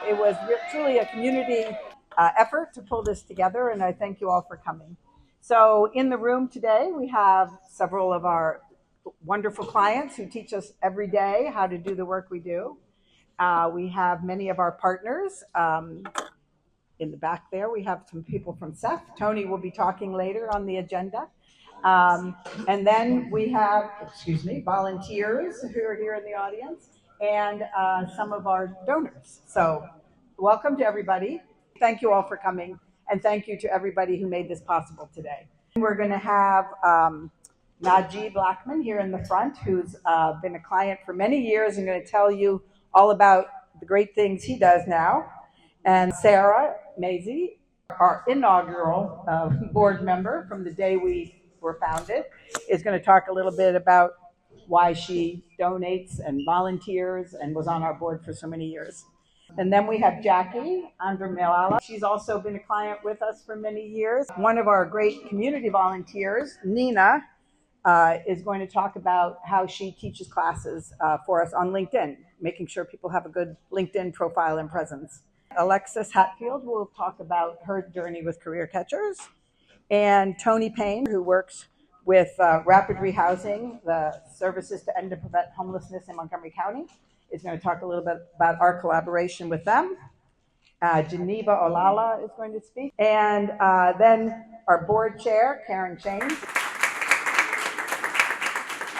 It was truly a community effort to pull this together, and I thank you all for coming. So in the room today, we have several of our wonderful clients who teach us every day how to do the work we do. We have many of our partners. In the back there, we have some people from CEF. Tony will be talking later on the agenda. And then we have, volunteers who are here in the audience, and some of our donors. So welcome to everybody. Thank you all for coming, and thank you to everybody who made this possible today. We're going to have Najee Blackman here in the front, who's been a client for many years and going to tell you all about the great things he does now. And Sarah Mazie, our inaugural board member from the day we were founded, is going to talk a little bit about why she donates and volunteers and was on our board for so many years. And then we have Jackie Andremelala. She's also been a client with us for many years. One of our great community volunteers, Nina, is going to talk about how she teaches classes for us on LinkedIn, making sure people have a good LinkedIn profile and presence. Alexis Hatfield will talk about her journey with CareerCatchers. And Tony Payne, who works with Rapid Rehousing, the services to end and prevent homelessness in Montgomery County, is going to talk a little bit about our collaboration with them. Geneva Olala is going to speak. And then our board chair, Karen Chains.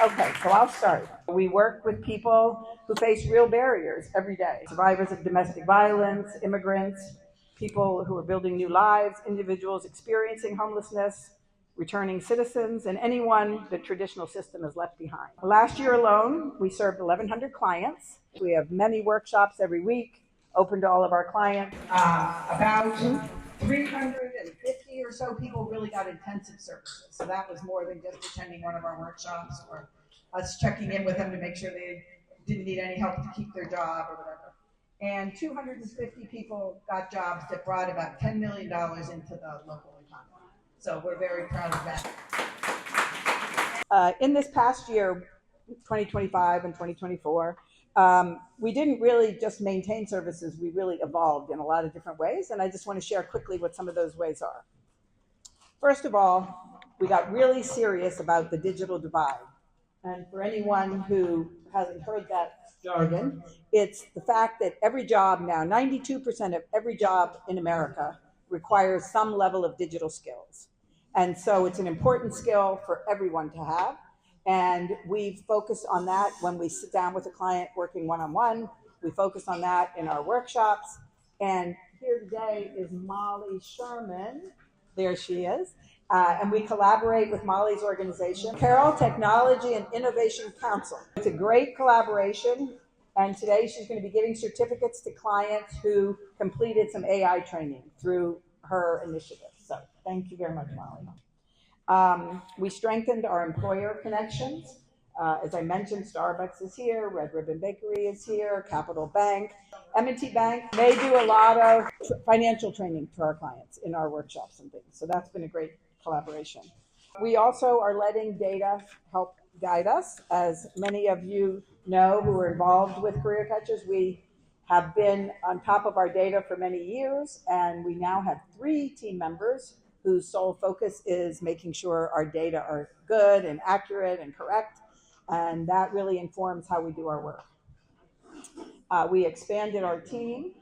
Okay, so I'll start. We work with people who face real barriers every day. Survivors of domestic violence, immigrants, people who are building new lives, individuals experiencing homelessness, returning citizens, and anyone the traditional system has left behind. Last year alone, we served 1,100 clients. We have many workshops every week, open to all of our clients. About 350 or so people really got intensive services. So that was more than just attending one of our workshops or us checking in with them to make sure they didn't need any help to keep their job or whatever. And 250 people got jobs that brought about $10 million into the local economy. So we're very proud of that. In this past year, 2025 and 2024, we didn't really just maintain services, we really evolved in a lot of different ways, and I just want to share quickly what some of those ways are. First of all, we got really serious about the digital divide. And for anyone who hasn't heard that jargon, it's the fact that every job now, 92% of every job in America requires some level of digital skills. And so it's an important skill for everyone to have. And we've focused on that when we sit down with a client working one-on-one. We focus on that in our workshops. And here today is Molly Sherman. There she is. And we collaborate with Molly's organization, Carroll Technology and Innovation Council. It's a great collaboration. And today she's going to be giving certificates to clients who completed some AI training through her initiative. So thank you very much, Molly. We strengthened our employer connections. As I mentioned, Starbucks is here, Red Ribbon Bakery is here, Capital Bank, M&T Bank. They do a lot of financial training for our clients in our workshops and things. So that's been a great collaboration. We also are letting data help guide us. As many of you know who are involved with CareerCatchers, we have been on top of our data for many years, and we now have 3 team members whose sole focus is making sure our data are good and accurate and correct, and that really informs how we do our work. We expanded our team.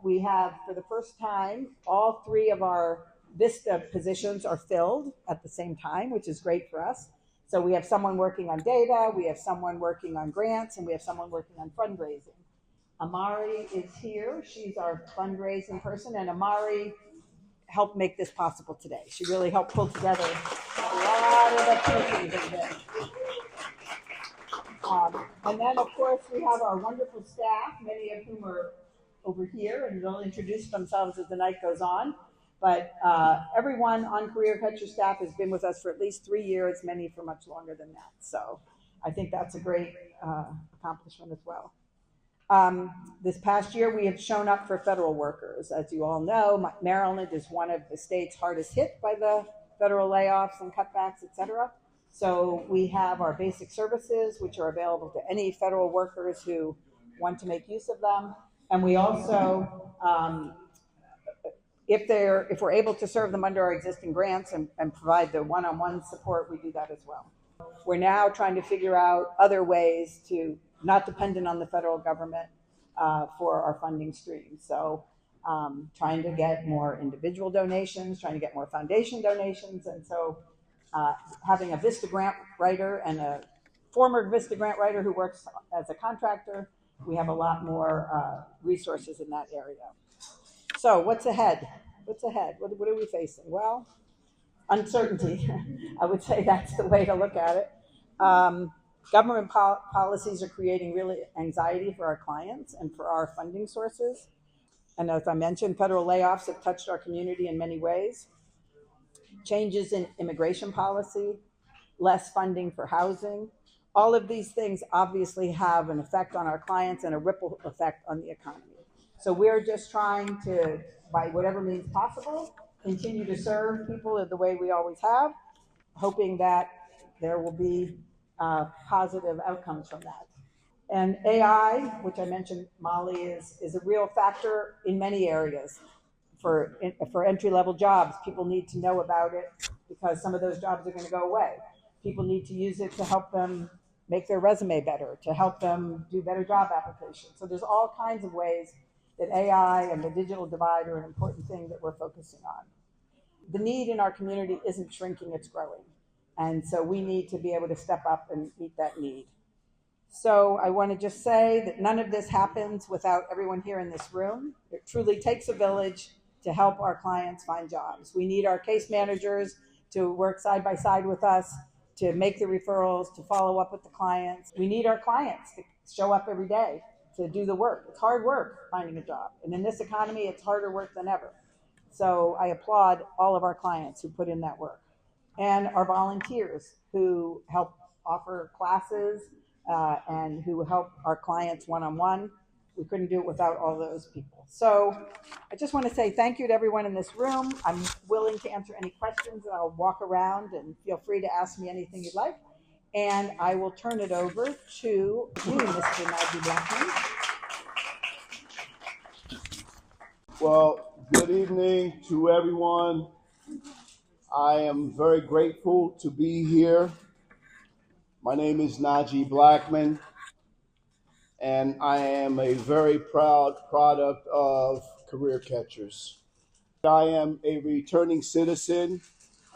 We have, for the first time, all 3 of our Vista positions are filled at the same time, which is great for us. So we have someone working on data, we have someone working on grants, and we have someone working on fundraising. Amari is here. She's our fundraising person, and Amari helped make this possible today. She really helped pull together a lot of activities in there. And then, of course, we have our wonderful staff, many of whom are over here, and they'll introduce themselves as the night goes on. But everyone on CareerCatchers staff has been with us for at least 3 years, many for much longer than that. So I think that's a great accomplishment as well. This past year, we have shown up for federal workers. As you all know, Maryland is one of the states hardest hit by the federal layoffs and cutbacks, et cetera. So we have our basic services, which are available to any federal workers who want to make use of them. And we also, if we're able to serve them under our existing grants and provide the one-on-one support, we do that as well. We're now trying to figure out other ways to not dependent on the federal government for our funding stream. So trying to get more individual donations, trying to get more foundation donations. And so having a Vista grant writer and a former Vista grant writer who works as a contractor, we have a lot more resources in that area. So what's ahead? What's ahead? What are we facing? Well, uncertainty. I would say that's the way to look at it. Government policies are creating really anxiety for our clients and for our funding sources. And as I mentioned, federal layoffs have touched our community in many ways. Changes in immigration policy, less funding for housing. All of these things obviously have an effect on our clients and a ripple effect on the economy. So we're just trying to, by whatever means possible, continue to serve people the way we always have, hoping that there will be positive outcomes from that. And AI, which I mentioned, Molly, is a real factor in many areas. For entry-level jobs, people need to know about it because some of those jobs are going to go away. People need to use it to help them make their resume better, to help them do better job applications. So there's all kinds of ways that AI and the digital divide are an important thing that we're focusing on. The need in our community isn't shrinking, it's growing. And so we need to be able to step up and meet that need. So I want to just say that none of this happens without everyone here in this room. It truly takes a village to help our clients find jobs. We need our case managers to work side by side with us, to make the referrals, to follow up with the clients. We need our clients to show up every day to do the work. It's hard work finding a job. And in this economy, it's harder work than ever. So I applaud all of our clients who put in that work. And our volunteers who help offer classes and who help our clients one-on-one. We couldn't do it without all those people. So I just want to say thank you to everyone in this room. I'm willing to answer any questions, and I'll walk around and feel free to ask me anything you'd like. And I will turn it over to you, Mr. Najee Blackman. Well, good evening to everyone. I am very grateful to be here. My name is Najee Blackman, and I am a very proud product of CareerCatchers. I am a returning citizen,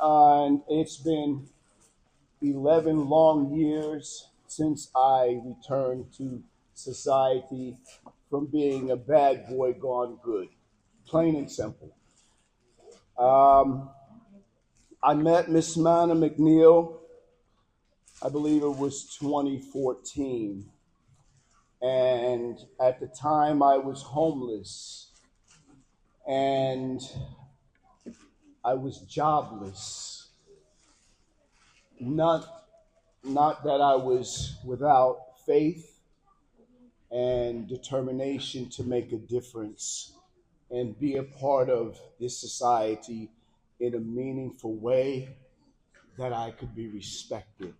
and it's been 11 long years since I returned to society from being a bad boy gone good, plain and simple. I met Miss Manna McNeil, I believe it was 2014. And at the time I was homeless and I was jobless. Not that I was without faith and determination to make a difference and be a part of this society in a meaningful way that I could be respected.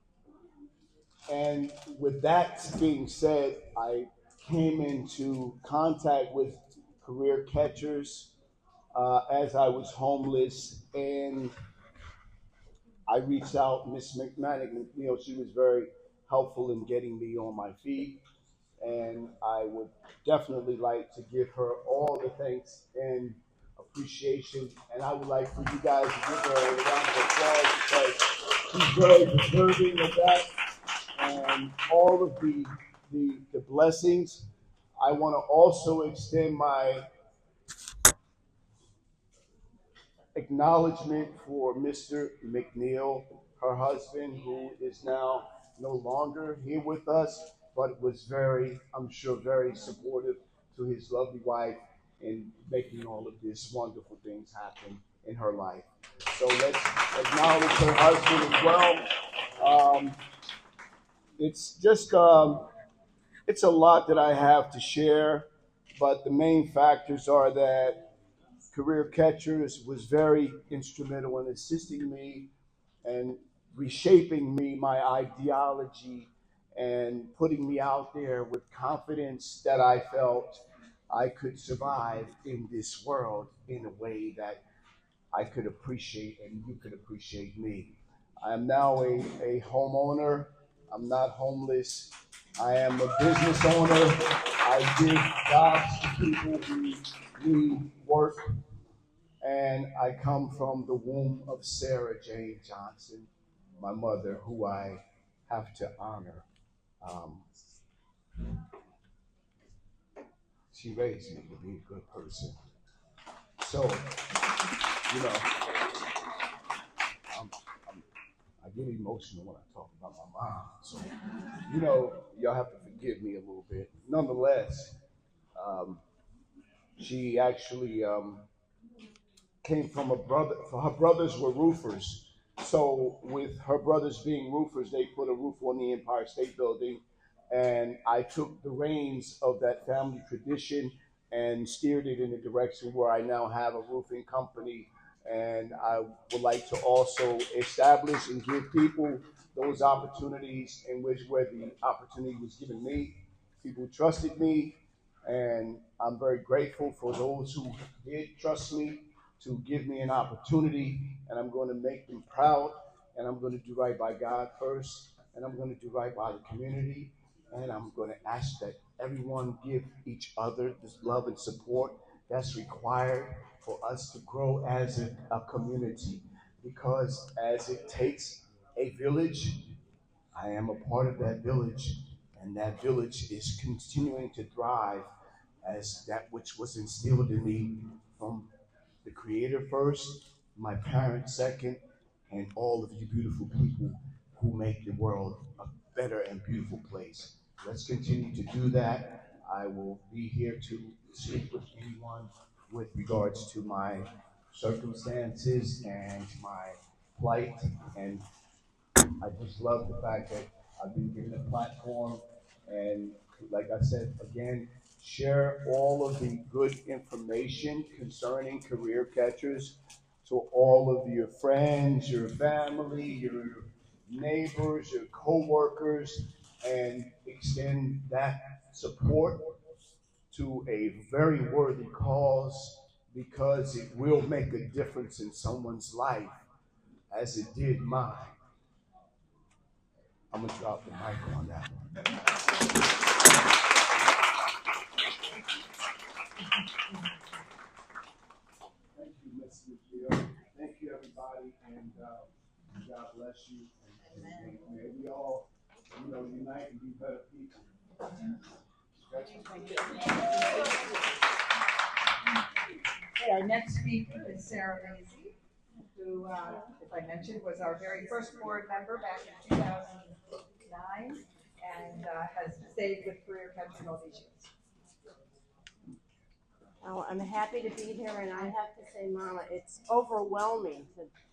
And with that being said, I came into contact with CareerCatchers as I was homeless, and I reached out, Miss McNeil, she was very helpful in getting me on my feet, and I would definitely like to give her all the thanks and appreciation, and I would like for you guys to give her a round of applause because she's very deserving of that. And all of the blessings. I want to also extend my acknowledgement for Mr. McNeil, her husband, who is now no longer here with us, but was very, I'm sure, very supportive to his lovely wife in making all of these wonderful things happen in her life. So let's acknowledge her husband as well. It's just, it's a lot that I have to share, but the main factors are that CareerCatchers was very instrumental in assisting me and reshaping me, my ideology, and putting me out there with confidence that I felt I could survive in this world in a way that I could appreciate and you could appreciate me. I am now a homeowner. I'm not homeless. I am a business owner. I give jobs to people who need work. And I come from the womb of Sarah Jane Johnson, my mother, who I have to honor. Um, she raised me to be a good person. So, you know, I'm, I get emotional when I talk about my mom. So, y'all have to forgive me a little bit. Nonetheless, um, she actually came from a brother. Her brothers were roofers. So, with her brothers being roofers, they put a roof on the Empire State Building. And I took the reins of that family tradition and steered it in a direction where I now have a roofing company. And I would like to also establish and give people those opportunities in which where the opportunity was given me. People trusted me, and I'm very grateful for those who did trust me to give me an opportunity, and I'm going to make them proud, and I'm going to do right by God first, and I'm going to do right by the community, and I'm going to ask that everyone give each other this love and support that's required for us to grow as a community, because as it takes a village, I am a part of that village, and that village is continuing to thrive as that which was instilled in me from the Creator first, my parents second, and all of you beautiful people who make the world a better and beautiful place. Let's continue to do that. I will be here to speak with anyone with regards to my circumstances and my plight, and I just love the fact that I've been given a platform, and like I said again, share all of the good information concerning career catchers to all of your friends, your family, your neighbors, your co-workers, and extend that support to a very worthy cause, because it will make a difference in someone's life as it did mine. I'm gonna drop the mic on that one. Thank you, Ms. McGill. Thank you, everybody, and God bless you. And may we all, unite and be better people. Okay, our next speaker is Sarah Lazy, who, if I mentioned, was our very first board member back in 2009 and has stayed with CareerCatchers all these years. Well, I'm happy to be here, and I have to say, Mama, it's overwhelming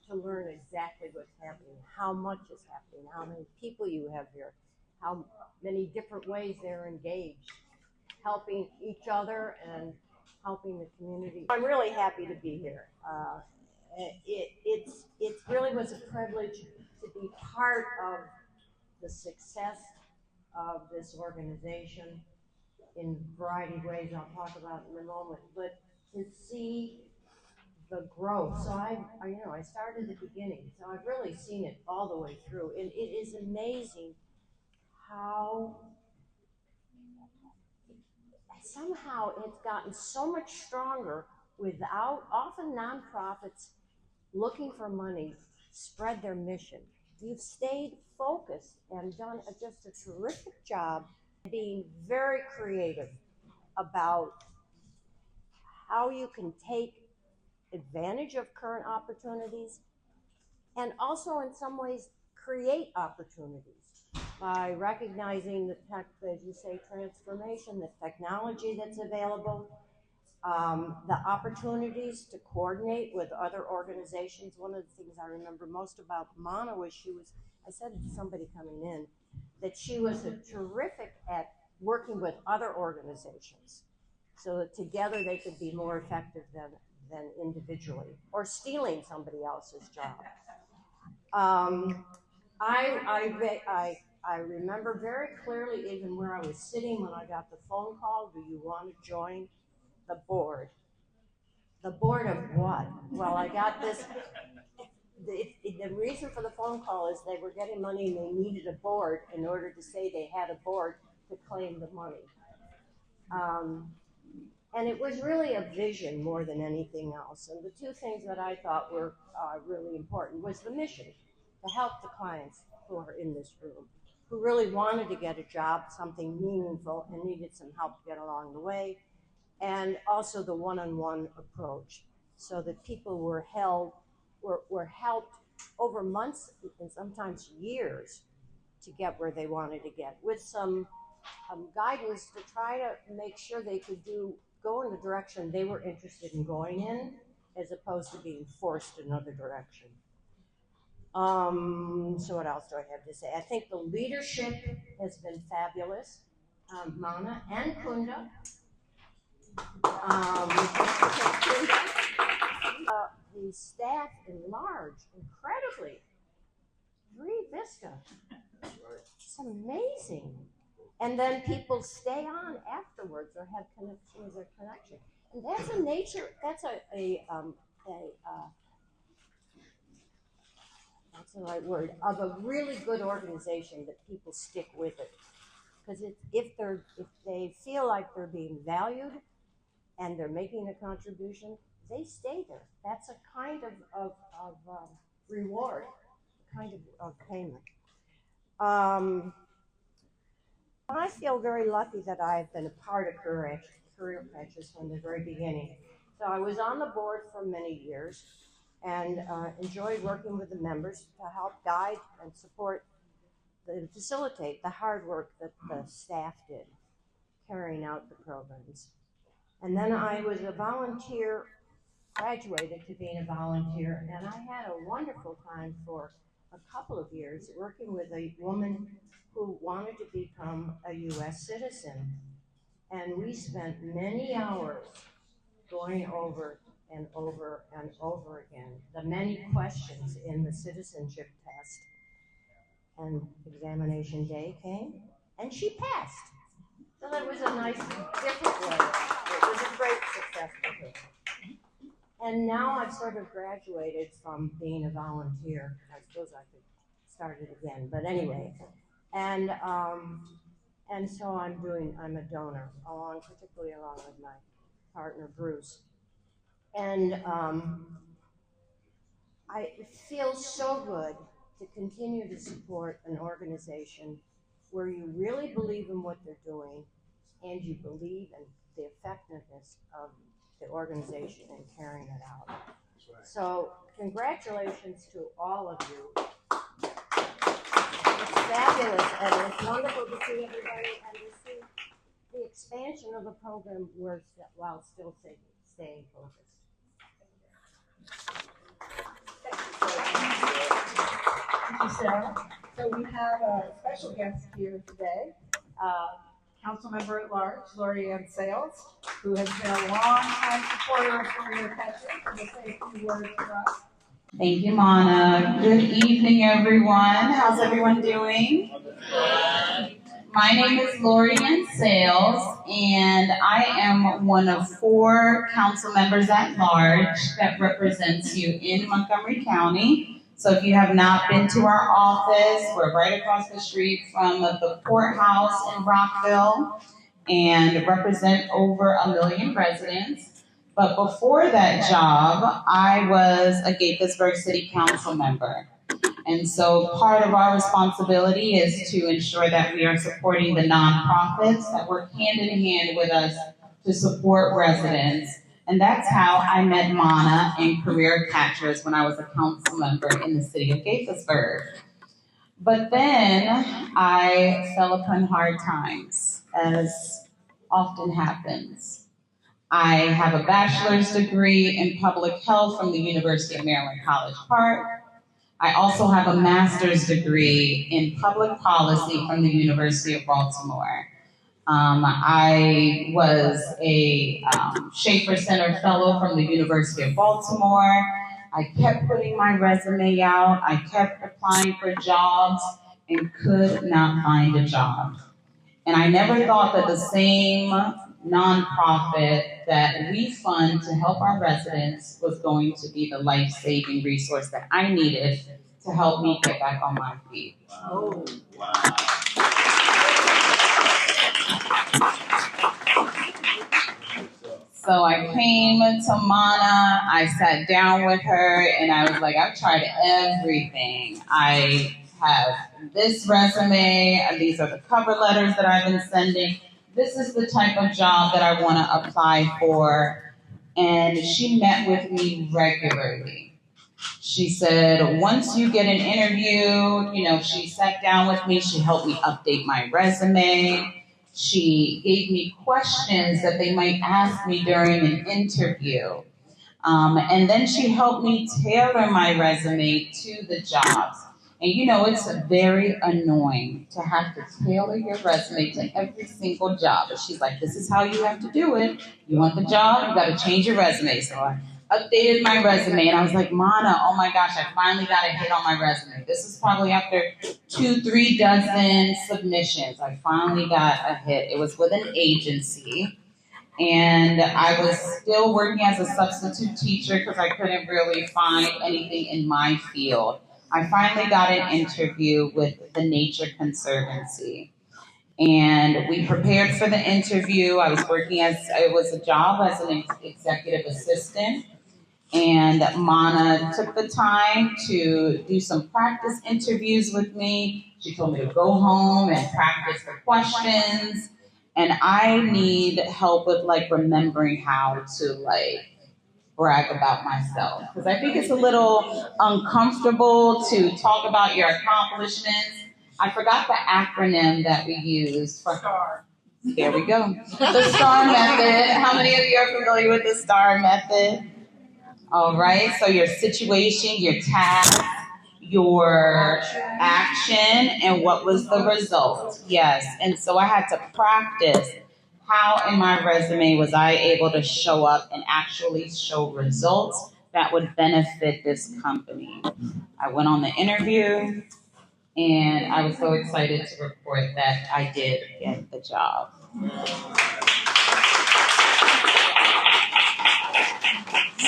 to learn exactly what's happening, how much is happening, how many people you have here, how many different ways they're engaged, helping each other and helping the community. I'm really happy to be here. It really was a privilege to be part of the success of this organization in a variety of ways I'll talk about in a moment, but to see the growth. So I started at the beginning, so I've really seen it all the way through, and it is amazing how somehow it's gotten so much stronger without often nonprofits looking for money spread their mission. You've stayed focused and done just a terrific job being very creative about how you can take advantage of current opportunities and also in some ways create opportunities by recognizing the tech, as you say, transformation, the technology that's available, the opportunities to coordinate with other organizations. One of the things I remember most about Mana was I said to somebody coming in, that she was terrific at working with other organizations so that together they could be more effective than individually or stealing somebody else's job. I remember very clearly even where I was sitting when I got the phone call, do you want to join the board? The board of what? Well, I got this. The reason for the phone call is they were getting money and they needed a board in order to say they had a board to claim the money. And it was really a vision more than anything else. And the two things that I thought were really important was the mission, to help the clients who are in this room, who really wanted to get a job, something meaningful, and needed some help to get along the way, and also the one-on-one approach, so that people were helped over months and sometimes years to get where they wanted to get, with some guidance to try to make sure they could go in the direction they were interested in going in, as opposed to being forced another direction. So what else do I have to say? I think the leadership has been fabulous. Mana and Kunda. The staff enlarged incredibly. Vista. It's amazing. And then people stay on afterwards or have connections or connection. And that's a nature, that's that's the right word, of a really good organization, that people stick with it. Because if they feel like they're being valued and they're making a contribution, they stay there. That's a kind of reward, a kind of payment. I feel very lucky that I've been a part of CareerCatchers from the very beginning. So I was on the board for many years and enjoyed working with the members to help guide and support and facilitate the hard work that the staff did, carrying out the programs. And then I was a volunteer, graduated to being a volunteer, and I had a wonderful time for a couple of years working with a woman who wanted to become a U.S. citizen. And we spent many hours going over and over and over again the many questions in the citizenship test. And examination day came, and she passed. So that was a nice, different way. It was a great success for her. And now I've sort of graduated from being a volunteer. I suppose I could start it again, but anyway. And so I'm a donor, particularly along with my partner, Bruce. And I feel so good to continue to support an organization where you really believe in what they're doing and you believe in the effectiveness of the organization and carrying it out. Right. So congratulations to all of you. It's fabulous, and it's wonderful to see everybody and to see the expansion of the program while still staying focused. Thank you, Sarah. So we have a special guest here today, Councilmember at Large, Lori Ann Sales, who has been a long-time supporter of CareerCatchers, and will say a few words for us. Thank you, Mana. Good evening, everyone. How's everyone doing? My name is Lori Ann Sales, and I am one of 4 council members at large that represents you in Montgomery County. So if you have not been to our office, we're right across the street from the courthouse in Rockville and represent over 1 million residents. But before that job, I was a Gaithersburg City Council member. And so part of our responsibility is to ensure that we are supporting the nonprofits that work hand in hand with us to support residents. And that's how I met Mana and CareerCatchers when I was a council member in the city of Gaithersburg. But then I fell upon hard times, as often happens. I have a bachelor's degree in public health from the University of Maryland, College Park. I also have a master's degree in public policy from the University of Baltimore. I was a Schaefer Center Fellow from the University of Baltimore. I kept putting my resume out. I kept applying for jobs and could not find a job. And I never thought that the same nonprofit that we fund to help our residents was going to be the life-saving resource that I needed to help me get back on my feet. Oh, So I came to Mana, I sat down with her, and I was like, I've tried everything. I have this resume, and these are the cover letters that I've been sending. This is the type of job that I want to apply for. And she met with me regularly. She said, once you get an interview, she sat down with me, she helped me update my resume. She gave me questions that they might ask me during an interview. And then she helped me tailor my resume to the jobs. And it's very annoying to have to tailor your resume to every single job. But she's like, this is how you have to do it. You want the job, you got to change your resume. So I updated my resume, and I was like, Mana, oh my gosh, I finally got a hit on my resume. This is probably after 2-3 dozen submissions. I finally got a hit. It was with an agency, and I was still working as a substitute teacher because I couldn't really find anything in my field. I finally got an interview with the Nature Conservancy. And we prepared for the interview. I was working it was a job as an executive assistant. And Mana took the time to do some practice interviews with me. She told me to go home and practice the questions. And I need help with remembering how to brag about myself. Because I think it's a little uncomfortable to talk about your accomplishments. I forgot the acronym that we used for STAR. There we go. The STAR method. How many of you are familiar with the STAR method? All right, so your situation, your task, your action, and what was the result. Yes, and so I had to practice how in my resume was I able to show up and actually show results that would benefit this company. I went on the interview, and I was so excited to report that I did get the job.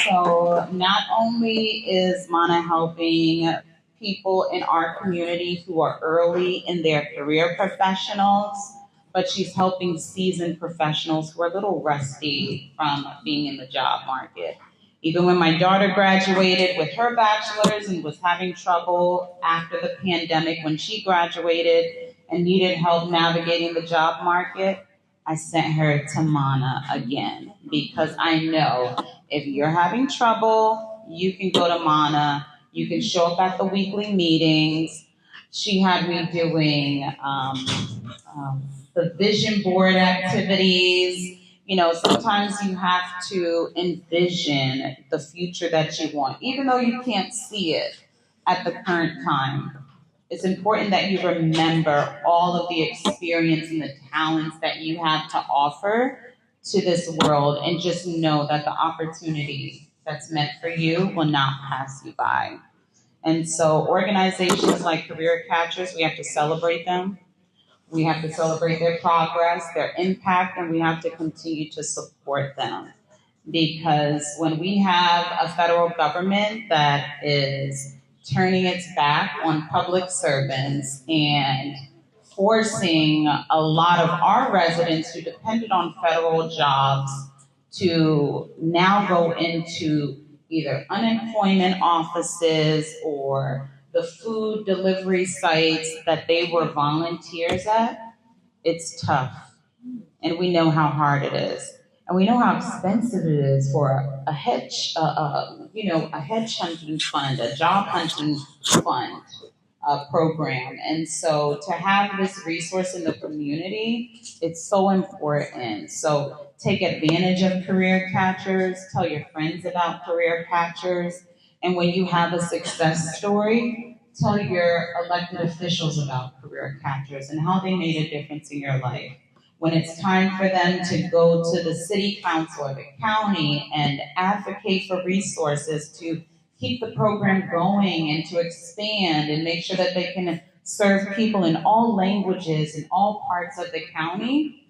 So not only is Mana helping people in our community who are early in their career professionals, but she's helping seasoned professionals who are a little rusty from being in the job market. Even when my daughter graduated with her bachelor's and was having trouble after the pandemic when she graduated and needed help navigating the job market, I sent her to Mana again because I know if you're having trouble, you can go to Mana. You can show up at the weekly meetings. She had me doing the vision board activities. Sometimes you have to envision the future that you want, even though you can't see it at the current time. It's important that you remember all of the experience and the talents that you have to offer to this world, and just know that the opportunity that's meant for you will not pass you by. And so organizations like CareerCatchers, we have to celebrate them. We have to celebrate their progress, their impact, and we have to continue to support them. Because when we have a federal government that is turning its back on public servants and forcing a lot of our residents who depended on federal jobs to now go into either unemployment offices or the food delivery sites that they were volunteers at, it's tough. And we know how hard it is. And we know how expensive it is for a hedge hunting fund, a job hunting fund program. And so to have this resource in the community, it's so important. So take advantage of Career Catchers, tell your friends about Career Catchers, and when you have a success story, tell your elected officials about Career Catchers and how they made a difference in your life. When it's time for them to go to the city council or the county and advocate for resources to keep the program going and to expand and make sure that they can serve people in all languages in all parts of the county,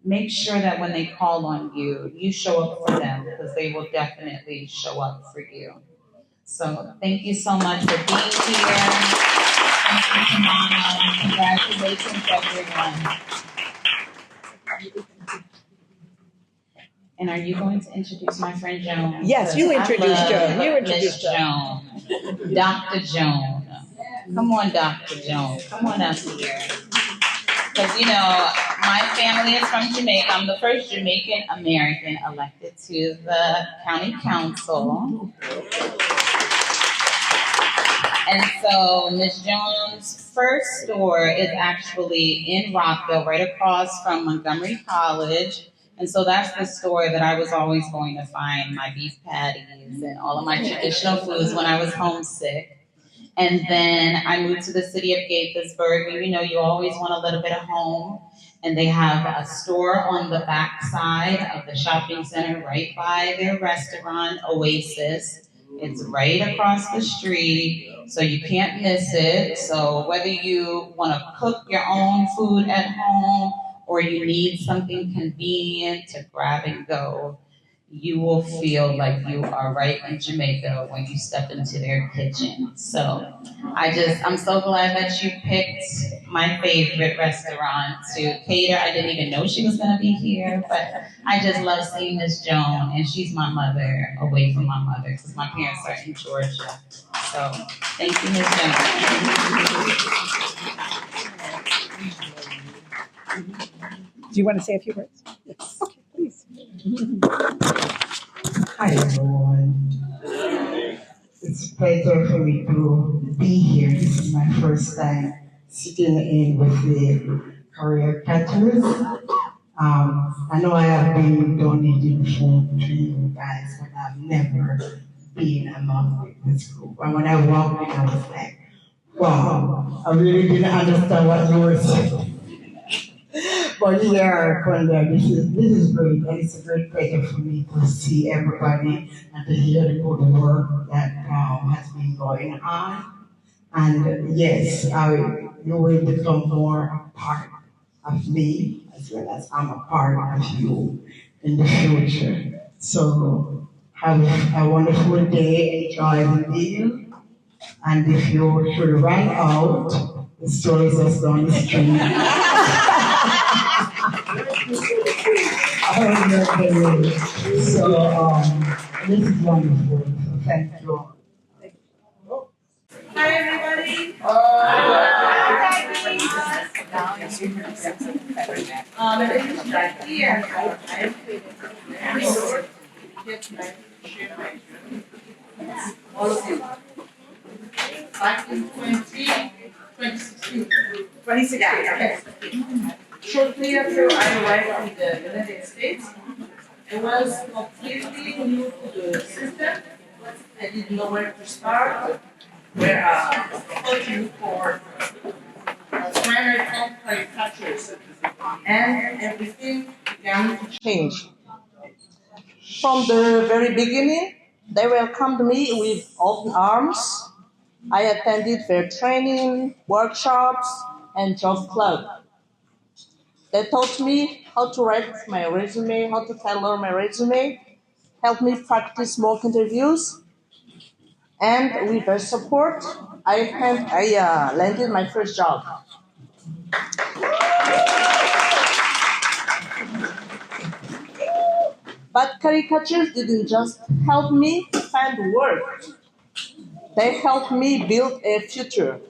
make sure that when they call on you, you show up for them because they will definitely show up for you. So thank you so much for being here. Thank you, Tamana. Congratulations, everyone. And are you going to introduce my friend Joan? Yes, you introduce Joan. You introduce Miss Joan. Dr. Joan. Come on, Dr. Joan. Come on up here. Because, you know, my family is from Jamaica. I'm the first Jamaican American elected to the county council. And so Miss Jones' first store is actually in Rockville, right across from Montgomery College. And so that's the store that I was always going to find my beef patties and all of my traditional foods when I was homesick. And then I moved to the city of Gaithersburg, and you know, you always want a little bit of home. And they have a store on the back side of the shopping center right by their restaurant, Oasis. It's right across the street, so you can't miss it. So whether you want to cook your own food at home or you need something convenient to grab and go, you will feel like you are right in Jamaica when you step into their kitchen. So I'm so glad that you picked my favorite restaurant to cater. I didn't even know she was gonna be here, but I just love seeing Miss Joan, and she's my mother, away from my mother, because my parents are in Georgia. So thank you, Miss Joan. Do you want to say a few words? Yes. Okay, please. Hi, everyone. It's a pleasure for me to be here. This is my first time sitting in with the career catchers. I know I have been donating food to you guys, but I've never been among this group. And when I walked in, I was like, wow, I really didn't understand what you were saying. But yeah, Conda, this is great, and it's a great pleasure for me to see everybody and to hear the good work that has been going on. And yes, you will become more a part of me as well as I'm a part of you in the future. So have a wonderful day, enjoy the meal, and if you should run out, the store is just down the street. So this is wonderful. So thank you. Hi everybody. My name is Jackie and I'm here tonight to share my journey. All of you. Back in 2016. 2016, okay. Shortly after I arrived in the United States, I was completely new to the system. I didn't know where to start, where to look for primary CareerCatchers, and everything began to change. From the very beginning, they welcomed me with open arms. I attended their training, workshops, and job club. They taught me how to write my resume, how to tailor my resume, helped me practice mock interviews, and with their support, I landed my first job. But CareerCatchers didn't just help me find work. They helped me build a future.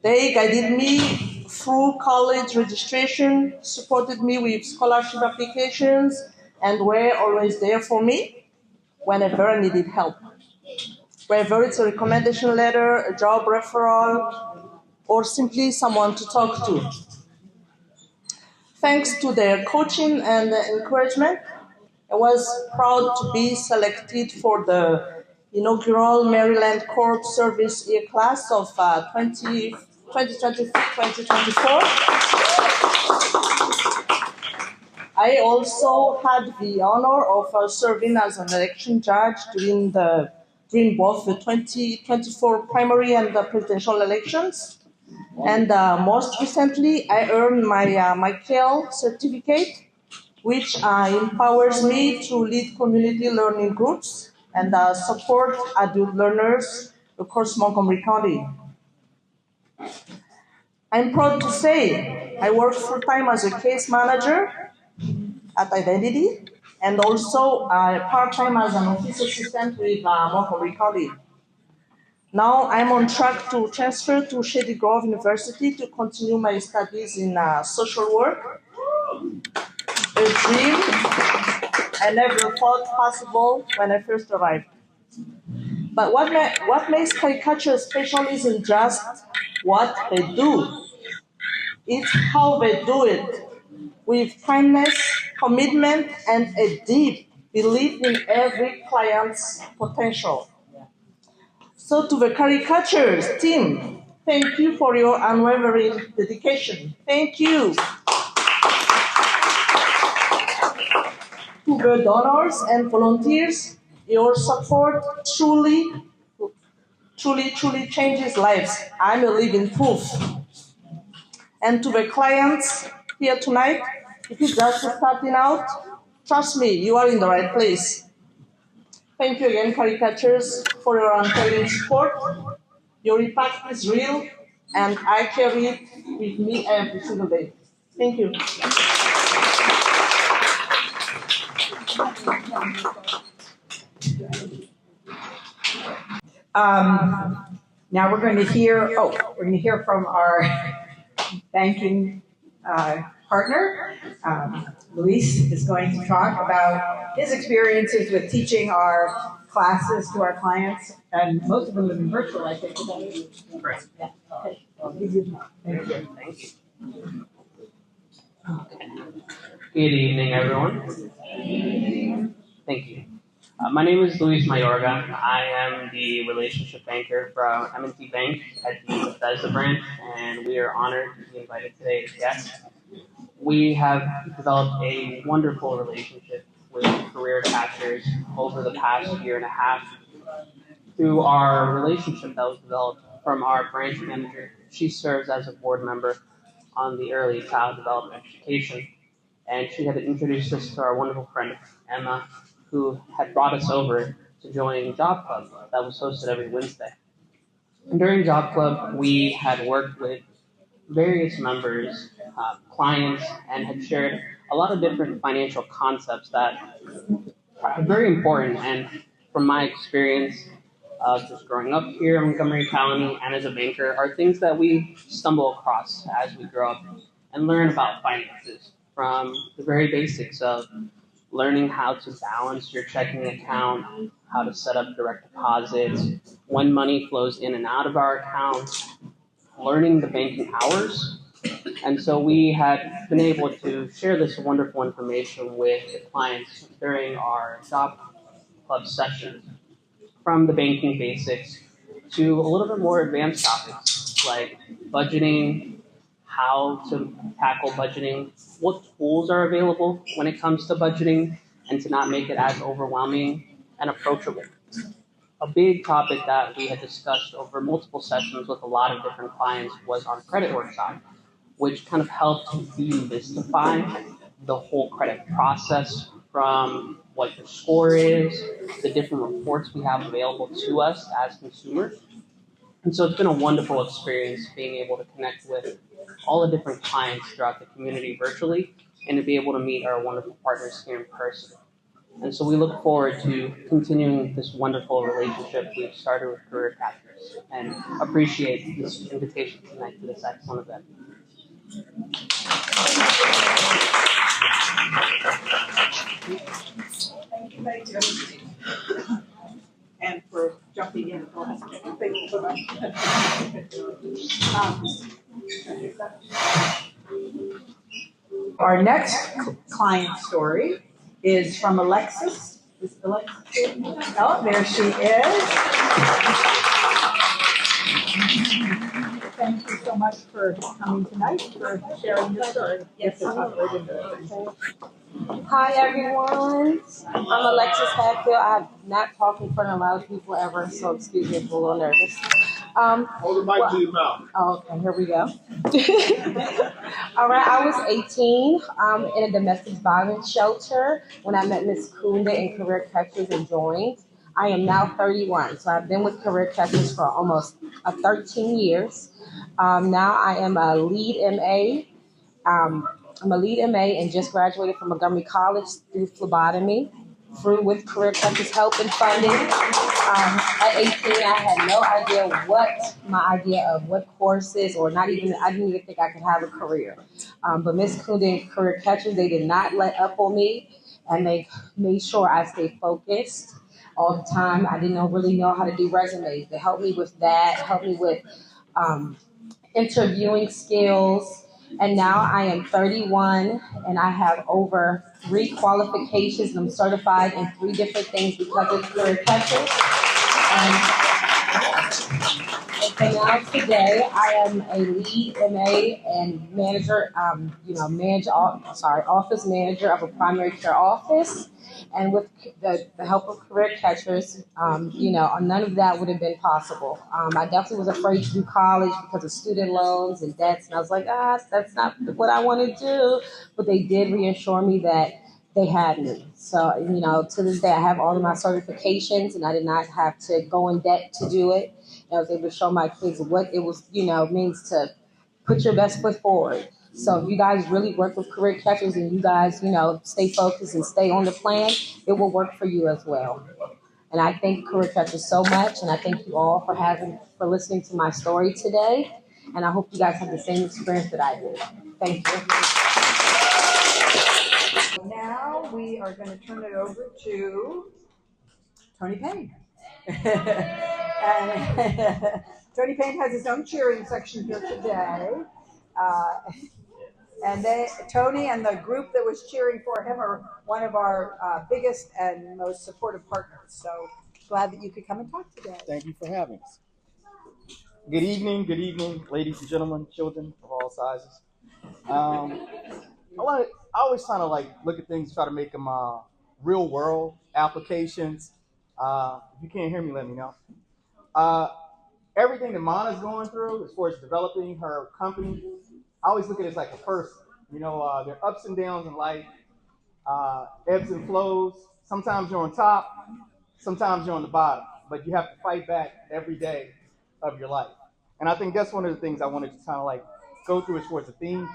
They guided me through college registration, supported me with scholarship applications, and were always there for me whenever I needed help. Whether it's a recommendation letter, a job referral, or simply someone to talk to. Thanks to their coaching and encouragement, I was proud to be selected for the inaugural Maryland Court Service Year class of 2024. I also had the honor of serving as an election judge during the during both the 2024 primary and the presidential elections. And most recently, I earned my CALE certificate, which empowers me to lead community learning groups and support adult learners across Montgomery County. I'm proud to say I work full-time as a case manager at Identity and also part-time as an office assistant with Montgomery County. Now I'm on track to transfer to Shady Grove University to continue my studies in social work, a dream I never thought possible when I first arrived. But what makes CareerCatchers special isn't just what they do, it's how they do it, with kindness, commitment, and a deep belief in every client's potential. So to the CareerCatchers team, thank you for your unwavering dedication. Thank you to the donors and volunteers. Your support truly changes lives. I'm a living proof. And to the clients here tonight, if you're just starting out, trust me, you are in the right place. Thank you again, CareerCatchers, for your unfailing support. Your impact is real, and I carry it with me every single day. Thank you. Now we're going to hear from our banking partner. Luis is going to talk about his experiences with teaching our classes to our clients, and most of them have been virtual, I think. Great. Yeah. Okay. I'll give you. Thank you. Thank you. Okay. Good evening, everyone. Thank you. My name is Luis Mayorga. I am the relationship banker for M&T Bank at the Bethesda branch, and we are honored to be invited today as guests. We have developed a wonderful relationship with CareerCatchers over the past year and a half through our relationship that was developed from our branch manager. She serves as a board member on the early child development education, and she had introduced us to our wonderful friend Emma, who had brought us over to join Job Club that was hosted every Wednesday. And during Job Club, we had worked with various members, clients, and had shared a lot of different financial concepts that are very important. And from my experience of just growing up here in Montgomery County and as a banker, are things that we stumble across as we grow up and learn about finances, from the very basics of learning how to balance your checking account, how to set up direct deposits, when money flows in and out of our accounts, learning the banking hours. And so we had been able to share this wonderful information with the clients during our Job Club sessions, from the banking basics to a little bit more advanced topics like budgeting, how to tackle budgeting, what tools are available when it comes to budgeting, and to not make it as overwhelming and approachable. A big topic that we had discussed over multiple sessions with a lot of different clients was our credit workshop, which kind of helped demystify the whole credit process, from what your score is, the different reports we have available to us as consumers. And so it's been a wonderful experience being able to connect with all the different clients throughout the community virtually, and to be able to meet our wonderful partners here in person. And so we look forward to continuing this wonderful relationship we've started with CareerCatchers, and appreciate this invitation tonight to this excellent event. Thank you. And for jumping in. Thank you so much. Our next client story is from Alexis. Is Alexis here? Oh, there she is. Thank you so much for coming tonight, for sharing your story. Yes, Hi everyone, I'm Alexis Hadfield. I've not talked in front of a lot of people ever, so excuse me if I'm a little nervous. Hold the mic to your mouth. Okay, here we go. All right, I was 18 in a domestic violence shelter when I met Miss Kunda in Career Catchers and joined. I am now 31, so I've been with Career Catchers for almost 13 years. Now I am a lead MA. I'm a lead MA and just graduated from Montgomery College through phlebotomy, through with Career Catchers help and funding. At 18, I had no idea what my idea of what courses, or not even, I didn't even think I could have a career. But Miss Kunda and Career Catchers, they did not let up on me, and they made sure I stayed focused all the time. I didn't really know how to do resumes. They helped me with that, helped me with um, interviewing skills. And now I am 31 and I have over 3 qualifications and I'm certified in 3 different things because of Career Catchers. And so now today I am a lead MA and manager, office manager of a primary care office. And with the help of Career Catchers, none of that would have been possible. I definitely was afraid to do college because of student loans and debts. And I was like, that's not what I want to do. But they did reassure me that they had me. So, to this day, I have all of my certifications and I did not have to go in debt to do it. I was able to show my kids what it was, means to put your best foot forward. So if you guys really work with Career Catchers and you guys, stay focused and stay on the plan, it will work for you as well. And I thank Career Catchers so much, and I thank you all for listening to my story today. And I hope you guys have the same experience that I did. Thank you. Now we are going to turn it over to Tony Payne. And Tony Payne has his own cheering section here today. Uh, and Tony and the group that was cheering for him are one of our biggest and most supportive partners. So glad that you could come and talk today. Thank you for having us. Good evening, ladies and gentlemen, children of all sizes. I always kind of look at things, try to make them real world applications. If you can't hear me, let me know. Everything that Mana's going through as far as developing her company, I always look at it as like a person. There are ups and downs in life, ebbs and flows. Sometimes you're on top, sometimes you're on the bottom, but you have to fight back every day of your life. And I think that's one of the things I wanted to kind of go through as far as the theme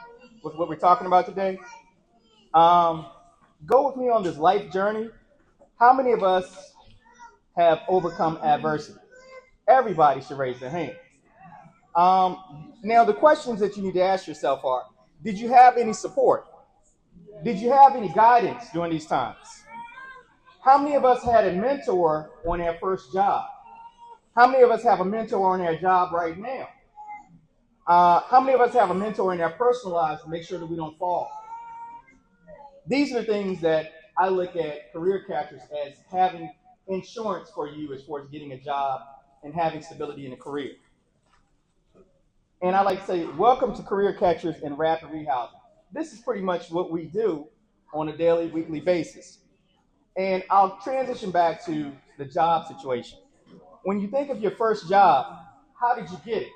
with what we're talking about today. Go with me on this life journey. How many of us have overcome adversity? Everybody should raise their hand. Now, the questions that you need to ask yourself are, did you have any support? Did you have any guidance during these times? How many of us had a mentor on our first job? How many of us have a mentor on our job right now? How many of us have a mentor in our personal lives to make sure that we don't fall? These are the things that I look at Career Catchers as having insurance for you as far as getting a job and having stability in a career. And I like to say, welcome to Career Catchers and Rapid Rehousing. This is pretty much what we do on a daily, weekly basis. And I'll transition back to the job situation. When you think of your first job, how did you get it?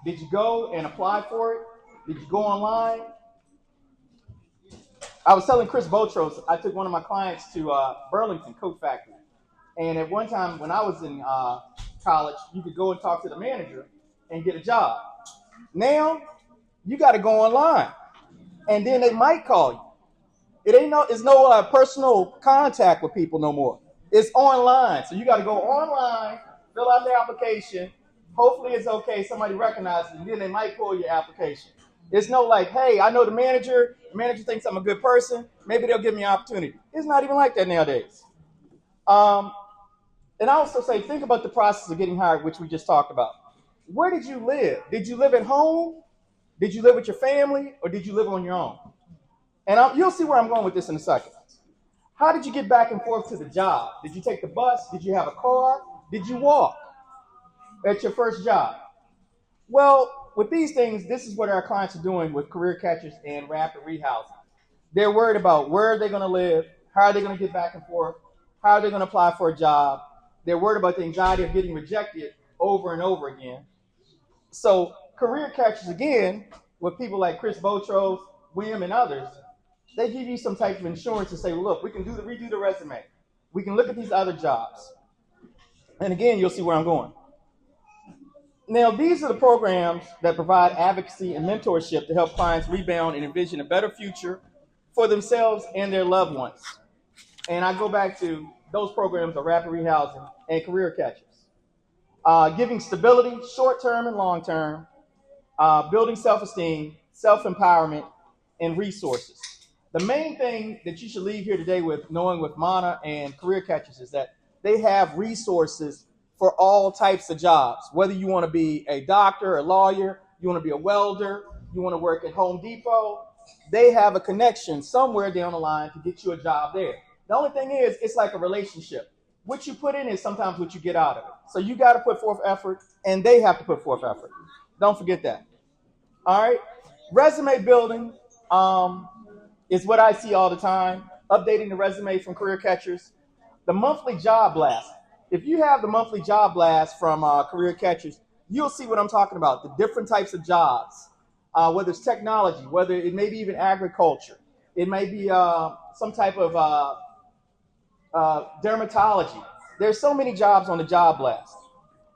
Did you go and apply for it? Did you go online? I was telling Chris Botros, I took one of my clients to Burlington Coat Factory. And at one time when I was in college, you could go and talk to the manager and get a job. Now, you got to go online. And then they might call you. It's no personal contact with people no more. It's online. So you got to go online, fill out the application. Hopefully it's okay. Somebody recognizes it, and then they might pull your application. It's no hey, I know the manager. The manager thinks I'm a good person. Maybe they'll give me an opportunity. It's not even like that nowadays. And I also say, think about the process of getting hired, which we just talked about. Where did you live? Did you live at home? Did you live with your family? Or did you live on your own? And you'll see where I'm going with this in a second. How did you get back and forth to the job? Did you take the bus? Did you have a car? Did you walk at your first job? Well, with these things, this is what our clients are doing with Career Catchers and Rapid Rehousing. They're worried about where they're going to live, how are they going to get back and forth, how are they going to apply for a job. They're worried about the anxiety of getting rejected over and over again. So career catchers, again, with people like Chris Botros, William, and others, they give you some type of insurance to say, well, look, we can redo the resume. We can look at these other jobs. And again, you'll see where I'm going. Now, these are the programs that provide advocacy and mentorship to help clients rebound and envision a better future for themselves and their loved ones. And I go back to those programs are rapid rehousing and career catchers. Giving stability, short-term and long-term, building self-esteem, self-empowerment, and resources. The main thing that you should leave here today with knowing with Mana and Career Catchers is that they have resources for all types of jobs. Whether you want to be a doctor, a lawyer, you want to be a welder, you want to work at Home Depot, they have a connection somewhere down the line to get you a job there. The only thing is, it's like a relationship. What you put in is sometimes what you get out of it. So you got to put forth effort, and they have to put forth effort. Don't forget that. All right? Resume building is what I see all the time. Updating the resume from Career Catchers. The monthly job blast. If you have the monthly job blast from Career Catchers, you'll see what I'm talking about. The different types of jobs, whether it's technology, whether it may be even agriculture. It may be some type of dermatology. There's so many jobs on the job blast.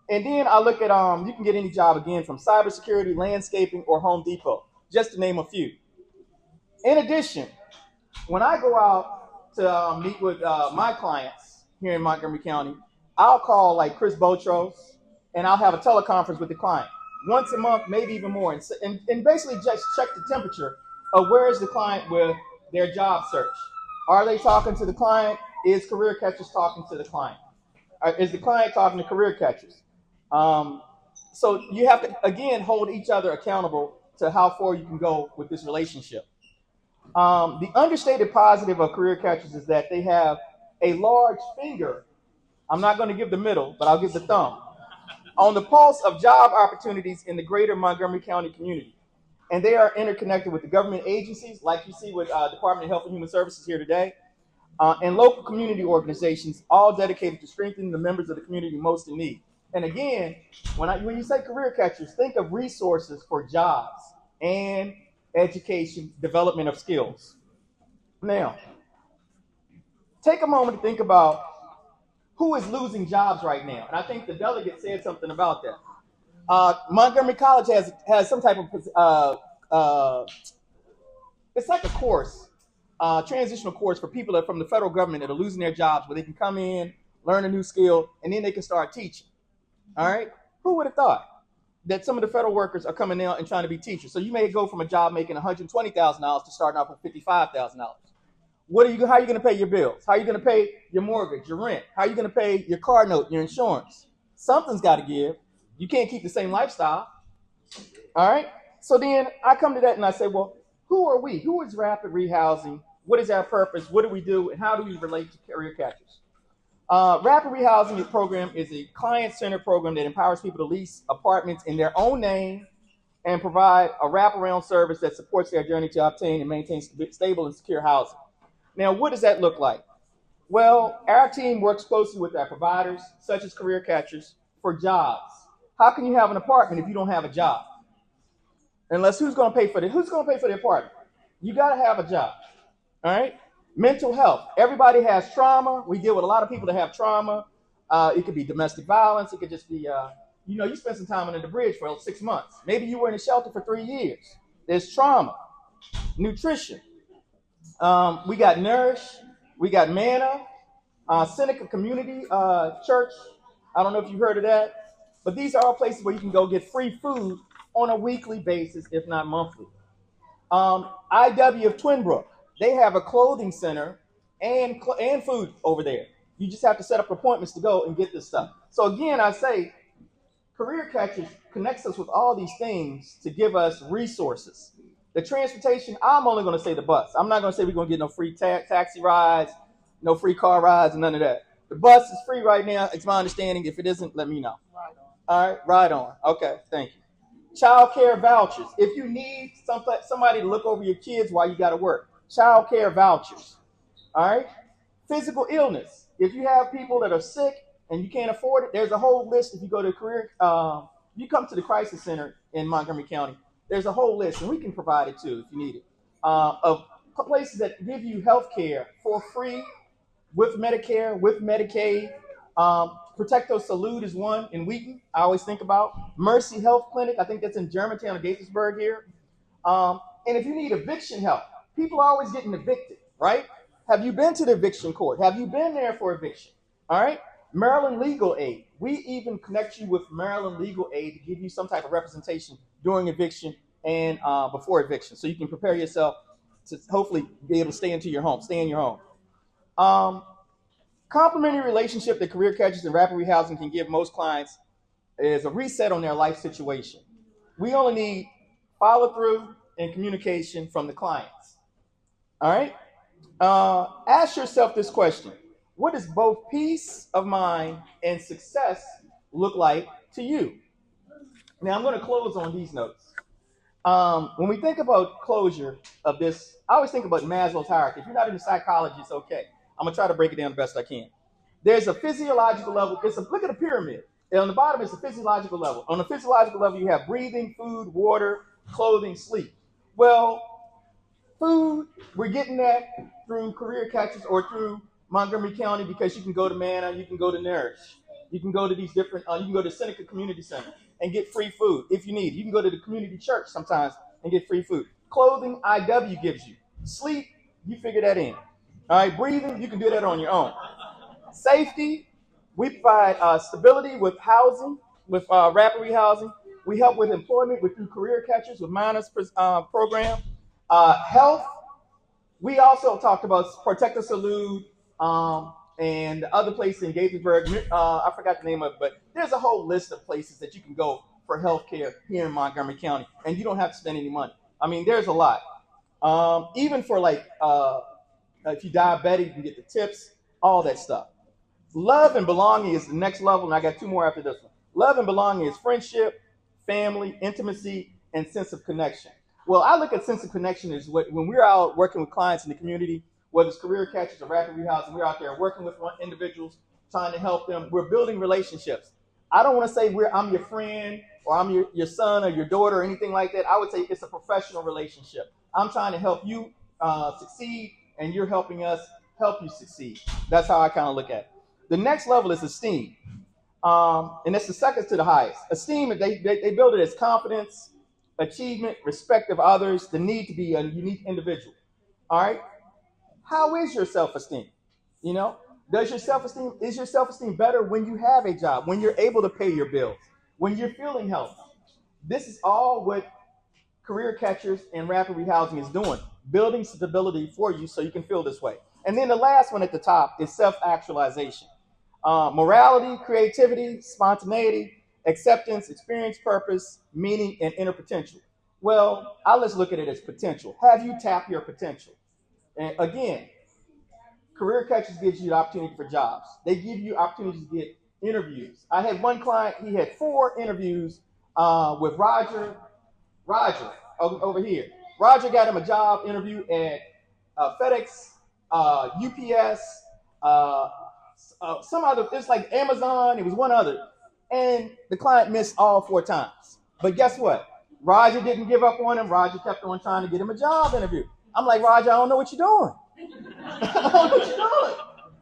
And then I look at, you can get any job again from cybersecurity, landscaping, or Home Depot, just to name a few. In addition, when I go out to meet with my clients here in Montgomery County, I'll call like Chris Botros, and I'll have a teleconference with the client once a month, maybe even more, and basically just check the temperature of where is the client with their job search. Are they talking to the client? Is Career Catchers talking to the client? Is the client talking to Career Catchers? So you have to, again, hold each other accountable to how far you can go with this relationship. The understated positive of Career Catchers is that they have a large finger. I'm not going to give the middle, but I'll give the thumb on the pulse of job opportunities in the greater Montgomery County community. And they are interconnected with the government agencies, like you see with Department of Health and Human Services here today, and local community organizations, all dedicated to strengthening the members of the community most in need. And again, when you say Career Catchers, think of resources for jobs and education, development of skills. Now, take a moment to think about who is losing jobs right now. And I think the delegate said something about that. Montgomery College has some type of, it's like a course, transitional course for people that are from the federal government that are losing their jobs, where they can come in, learn a new skill, and then they can start teaching. All right? Who would have thought that some of the federal workers are coming out and trying to be teachers? So you may go from a job making $120,000 to starting off with $55,000. How are you going to pay your bills? How are you going to pay your mortgage, your rent? How are you going to pay your car note, your insurance? Something's got to give. You can't keep the same lifestyle. All right? So then I come to that and I say, well, who are we? Who is Rapid Rehousing? What is our purpose? What do we do? And how do we relate to Career Catchers? Rapid Rehousing Program is a client-centered program that empowers people to lease apartments in their own name and provide a wraparound service that supports their journey to obtain and maintain stable and secure housing. Now, what does that look like? Well, our team works closely with our providers, such as Career Catchers, for jobs. How can you have an apartment if you don't have a job? Unless who's going to pay for the apartment? You got to have a job. All right? Mental health. Everybody has trauma. We deal with a lot of people that have trauma. It could be domestic violence. It could just be, you spend some time under the bridge for 6 months. Maybe you were in a shelter for 3 years. There's trauma. Nutrition. We got Nourish. We got Manna. Seneca Community Church. I don't know if you've heard of that. But these are all places where you can go get free food on a weekly basis, if not monthly. IW of Twinbrook. They have a clothing center and food over there. You just have to set up appointments to go and get this stuff. So again, I say Career Catchers connects us with all these things to give us resources. The transportation, I'm only going to say the bus. I'm not going to say we're going to get no free taxi rides, no free car rides, and none of that. The bus is free right now. It's my understanding. If it isn't, let me know. All right, ride on. Okay, thank you. Child care vouchers. If you need somebody to look over your kids while you got to work, child care vouchers, all right? Physical illness. If you have people that are sick and you can't afford it, there's a whole list. If you go to you come to the crisis center in Montgomery County, there's a whole list, and we can provide it too if you need it, of places that give you health care for free with Medicare, with Medicaid. Protecto Salud is one in Wheaton, I always think about. Mercy Health Clinic, I think that's in Germantown or Gaithersburg here. And if you need eviction help, people are always getting evicted, right? Have you been to the eviction court? Have you been there for eviction? All right? Maryland Legal Aid. We even connect you with Maryland Legal Aid to give you some type of representation during eviction and before eviction, so you can prepare yourself to hopefully be able to stay in your home. Complementary relationship that Career Catchers and Rapid Rehousing can give most clients is a reset on their life situation. We only need follow through and communication from the clients. All right? Ask yourself this question: what does both peace of mind and success look like to you? Now, I'm going to close on these notes. When we think about closure of this, I always think about Maslow's hierarchy. If you're not into psychology, it's okay. I'm going to try to break it down the best I can. There's a physiological level. Look at a pyramid. And on the bottom is the physiological level. On the physiological level, you have breathing, food, water, clothing, sleep. Well, food, we're getting that through Career Catchers or through Montgomery County, because you can go to Manna, you can go to Nourish, you can go to these different, you can go to Seneca Community Center and get free food if you need. You can go to the community church sometimes and get free food. Clothing, IW gives you. Sleep, you figure that in. All right, breathing, you can do that on your own. Safety, we provide stability with housing, with rapid rehousing. We help with employment through Career Catchers with Minus program. Health, we also talked about Protector Salute and other places in Gaithersburg. I forgot the name of it, but there's a whole list of places that you can go for health care here in Montgomery County, and you don't have to spend any money. I mean, there's a lot. Even for if you're diabetic, you can get the tips, all that stuff. Love and belonging is the next level, and I got two more after this one. Love and belonging is friendship, family, intimacy, and sense of connection. Well, I look at sense of connection as when we're out working with clients in the community, whether it's Career Catchers or Rapid Rehousing, we're out there working with individuals, trying to help them. We're building relationships. I don't want to say I'm your friend or I'm your son or your daughter or anything like that. I would say it's a professional relationship. I'm trying to help you succeed, and you're helping us help you succeed. That's how I kind of look at it. The next level is esteem. And that's the second to the highest. Esteem, they build it as confidence, achievement, respect of others, the need to be a unique individual. All right? How is your self-esteem? You know, is your self-esteem better when you have a job, when you're able to pay your bills, when you're feeling healthy? This is all what Career Catchers and Rapid Rehousing is doing, building stability for you so you can feel this way. And then the last one at the top is self-actualization. Morality, creativity, spontaneity, acceptance, experience, purpose, meaning, and inner potential. Well, I'll just look at it as potential. Have you tapped your potential? And again, Career Catchers gives you the opportunity for jobs. They give you opportunities to get interviews. I had one client, he had 4 interviews with Roger over here. Roger got him a job interview at FedEx, UPS, some other, it's like Amazon, it was one other. And the client missed all 4 times. But guess what? Roger didn't give up on him. Roger kept on trying to get him a job interview. I'm like, Roger, I don't know what you're doing. I don't know what you're doing.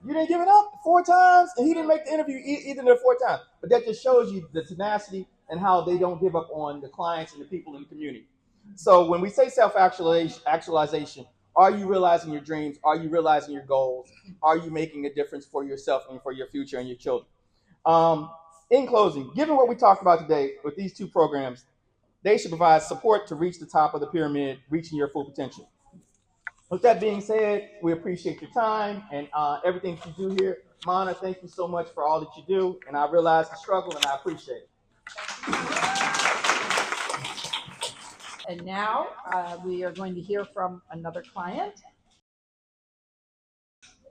You didn't give it up 4 times, and he didn't make the interview either of the 4 times. But that just shows you the tenacity and how they don't give up on the clients and the people in the community. So when we say self-actualization, are you realizing your dreams? Are you realizing your goals? Are you making a difference for yourself and for your future and your children? In closing, given what we talked about today with these 2 programs, they should provide support to reach the top of the pyramid, reaching your full potential. With that being said, we appreciate your time and everything that you do here. Mana, thank you so much for all that you do, and I realize the struggle, and I appreciate it. And now we are going to hear from another client.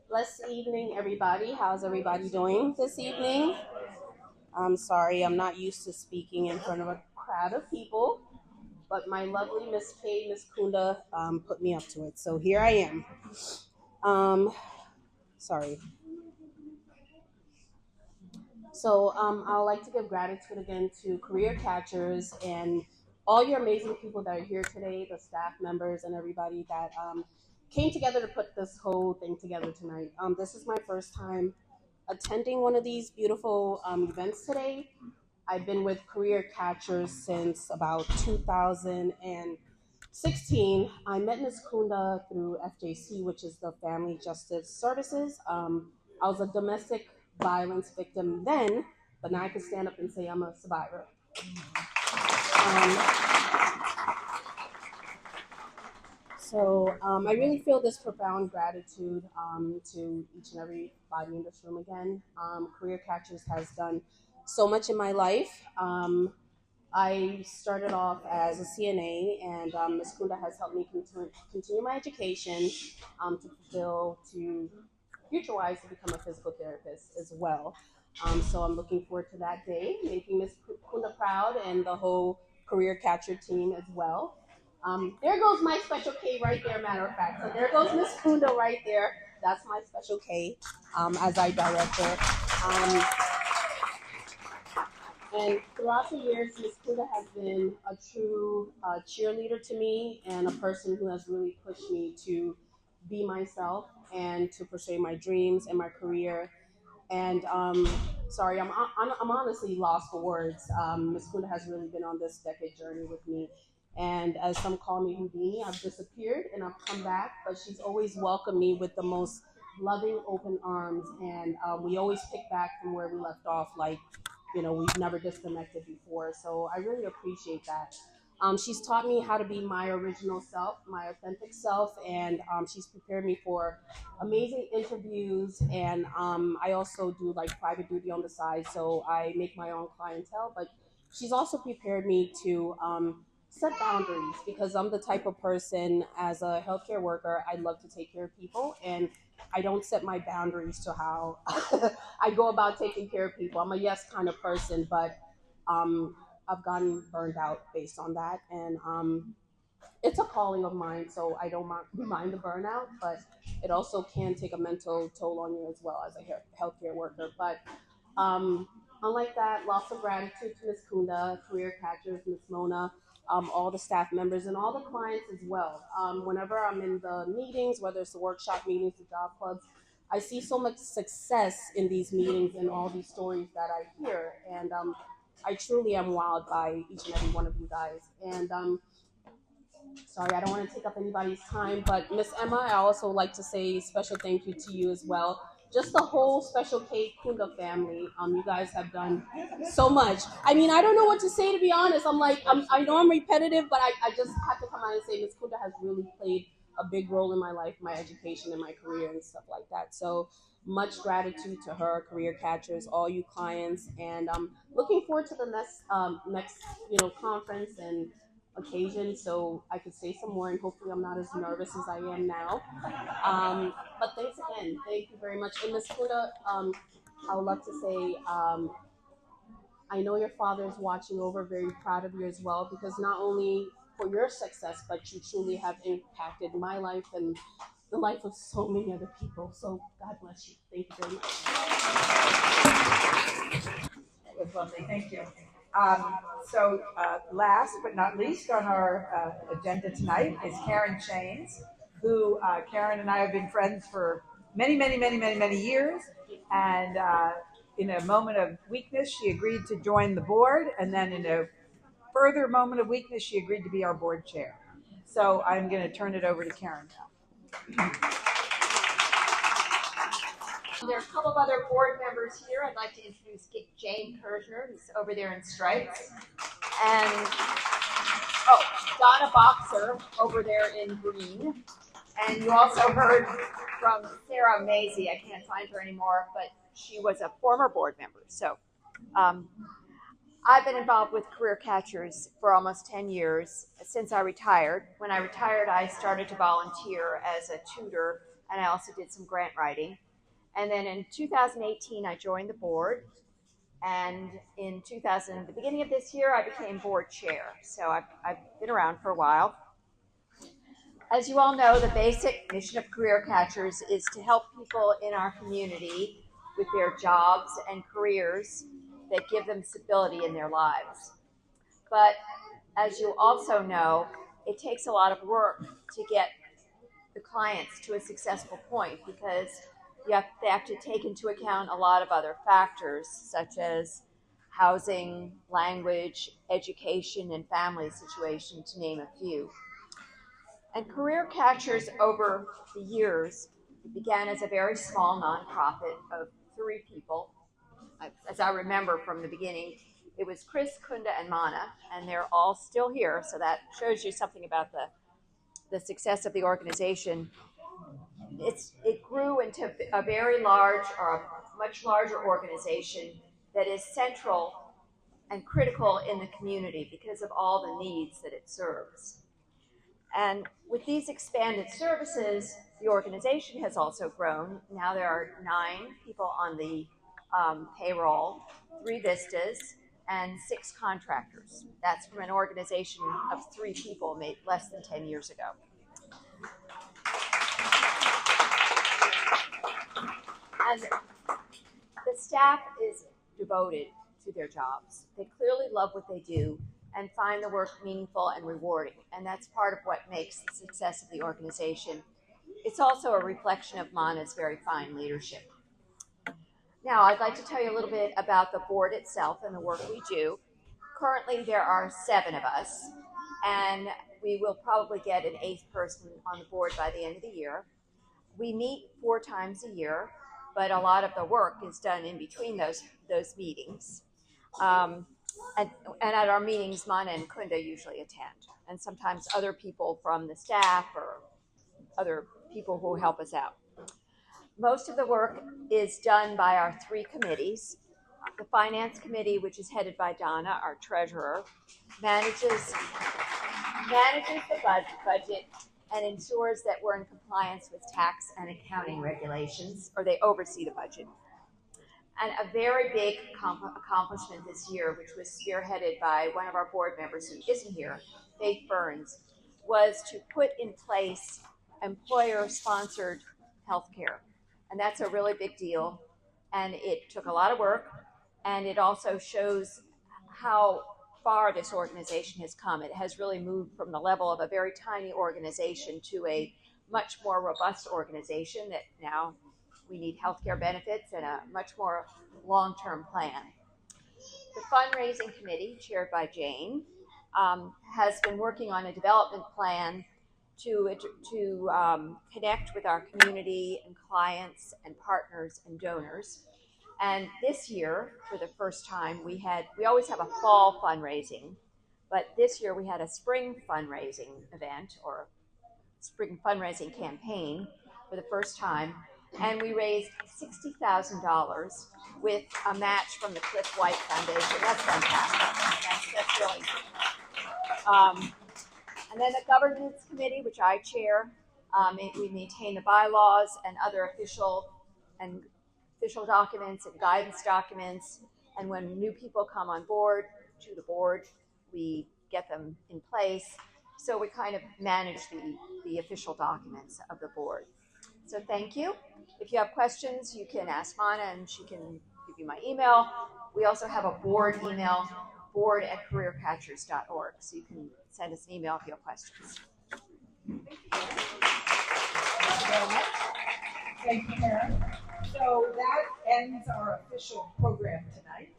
Blessed evening, everybody. How's everybody doing this evening? I'm sorry, I'm not used to speaking in front of a crowd of people. but my lovely Miss K, Miss Kunda, put me up to it. So here I am. Sorry. So I would like to give gratitude again to Career Catchers and all your amazing people that are here today, the staff members and everybody that came together to put this whole thing together tonight. This is my first time attending one of these beautiful events today. I've been with Career Catchers since about 2016. I met Ms. Kunda through FJC, which is the Family Justice Services. I was a domestic violence victim then, but now I can stand up and say I'm a survivor. I really feel this profound gratitude to each and everybody in this room again. Career Catchers has done so much in my life. I started off as a CNA, and Ms. Kunda has helped me continue my education to fulfill, to future-wise, to become a physical therapist as well. So I'm looking forward to that day, making Ms. Kunda proud and the whole Career Catcher team as well. There goes my special K right there, matter of fact. So there goes Ms. Kunda right there. That's my special K as I director. And throughout the years, Ms. Kunda has been a true cheerleader to me and a person who has really pushed me to be myself and to pursue my dreams and my career. And sorry, I'm honestly lost for words. Ms. Kunda has really been on this decade journey with me. And as some call me Houdini, I've disappeared and I've come back, but she's always welcomed me with the most loving, open arms. And we always pick back from where we left off, like, you know, we've never disconnected before. So I really appreciate that. She's taught me how to be my original self, my authentic self, and she's prepared me for amazing interviews. And I also do like private duty on the side, so I make my own clientele. But she's also prepared me to set boundaries because I'm the type of person, as a healthcare worker, I love to take care of people, and I don't set my boundaries to how I go about taking care of people. I'm a yes kind of person, but I've gotten burned out based on that. And it's a calling of mine, so I don't mind the burnout, but it also can take a mental toll on you as well as a healthcare worker. But unlike that, lots of gratitude to Ms. Kunda, Career Catchers, Ms. Mona, all the staff members, and all the clients as well. Whenever I'm in the meetings, whether it's the workshop meetings, the job clubs, I see so much success in these meetings and all these stories that I hear. And I truly am wowed by each and every one of you guys. And sorry, I don't want to take up anybody's time, but Miss Emma, I also like to say special thank you to you as well. Just the whole Special K Kunda family. You guys have done so much. I mean, I don't know what to say, to be honest. I know I'm repetitive, but I just have to come out and say Miss Kunda has really played a big role in my life, my education, and my career and stuff like that. So much gratitude to her, Career Catchers, all you clients, and I'm looking forward to the next conference and occasion, so I could say some more, and hopefully I'm not as nervous as I am now. But thanks again. Thank you very much. And Ms. Kuda, I would love to say, I know your father is watching over, very proud of you as well, because not only for your success, but you truly have impacted my life and the life of so many other people. So God bless you. Thank you very much. That was lovely. Thank you. Last but not least on our agenda tonight is Karen Chains, who Karen and I have been friends for many, many, many, many, many years. And in a moment of weakness, she agreed to join the board. And then in a further moment of weakness, she agreed to be our board chair. So I'm going to turn it over to Karen now. There are a couple of other board members here. I'd like to introduce Jane Kirshner, who's over there in stripes, and Donna Boxer over there in green. And you also heard from Sarah Mazie. I can't find her anymore, but she was a former board member. So I've been involved with Career Catchers for almost 10 years since I retired. When I retired, I started to volunteer as a tutor, and I also did some grant writing. And then in 2018, I joined the board. And in the beginning of this year, I became board chair. So I've been around for a while. As you all know, the basic mission of Career Catchers is to help people in our community with their jobs and careers that give them stability in their lives. But as you also know, it takes a lot of work to get the clients to a successful point because they have to take into account a lot of other factors such as housing, language, education, and family situation, to name a few. And Career Catchers over the years began as a very small nonprofit of 3 people. As I remember from the beginning, it was Chris, Kunda, and Mana, and they're all still here, so that shows you something about the success of the organization. It grew into a very large or a much larger organization that is central and critical in the community because of all the needs that it serves. And with these expanded services, the organization has also grown. Now there are 9 people on the payroll, 3 vistas, and 6 contractors. That's from an organization of 3 people made less than 10 years ago. And the staff is devoted to their jobs. They clearly love what they do and find the work meaningful and rewarding. And that's part of what makes the success of the organization. It's also a reflection of Mana's very fine leadership. Now, I'd like to tell you a little bit about the board itself and the work we do. Currently, there are 7 of us, and we will probably get an 8th person on the board by the end of the year. We meet 4 times a year, but a lot of the work is done in between those meetings. And at our meetings, Mana and Kunda usually attend, and sometimes other people from the staff or other people who help us out. Most of the work is done by our 3 committees. The Finance Committee, which is headed by Donna, our treasurer, manages the budget and ensures that we're in compliance with tax and accounting regulations, or they oversee the budget. And a very big accomplishment this year, which was spearheaded by one of our board members who isn't here, Faith Burns, was to put in place employer-sponsored health care. And that's a really big deal. And it took a lot of work. And it also shows how far this organization has come. It has really moved from the level of a very tiny organization to a much more robust organization that now we need healthcare benefits and a much more long-term plan. The fundraising committee, chaired by Jane, has been working on a development plan to connect with our community and clients and partners and donors. And this year, for the first time, we always have a fall fundraising, but this year we had a spring fundraising event or spring fundraising campaign for the first time, and we raised $60,000 with a match from the Cliff White Foundation. That's fantastic. That's really. And then the governance committee, which I chair, we maintain the bylaws and other official documents and guidance documents. And when new people come on board to the board, we get them in place. So we kind of manage the official documents of the board. So thank you. If you have questions, you can ask Mana and she can give you my email. We also have a board email, board@careercatchers.org. So you can send us an email if you have questions. Thank you, Karen. So that ends our official program tonight.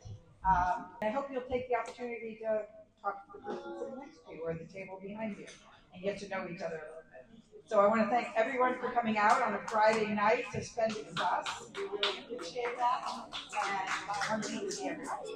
I hope you'll take the opportunity to talk to the person sitting next to you or the table behind you and get to know each other a little bit. So I want to thank everyone for coming out on a Friday night to spend it with us. We really appreciate that. And I'm going to see everybody.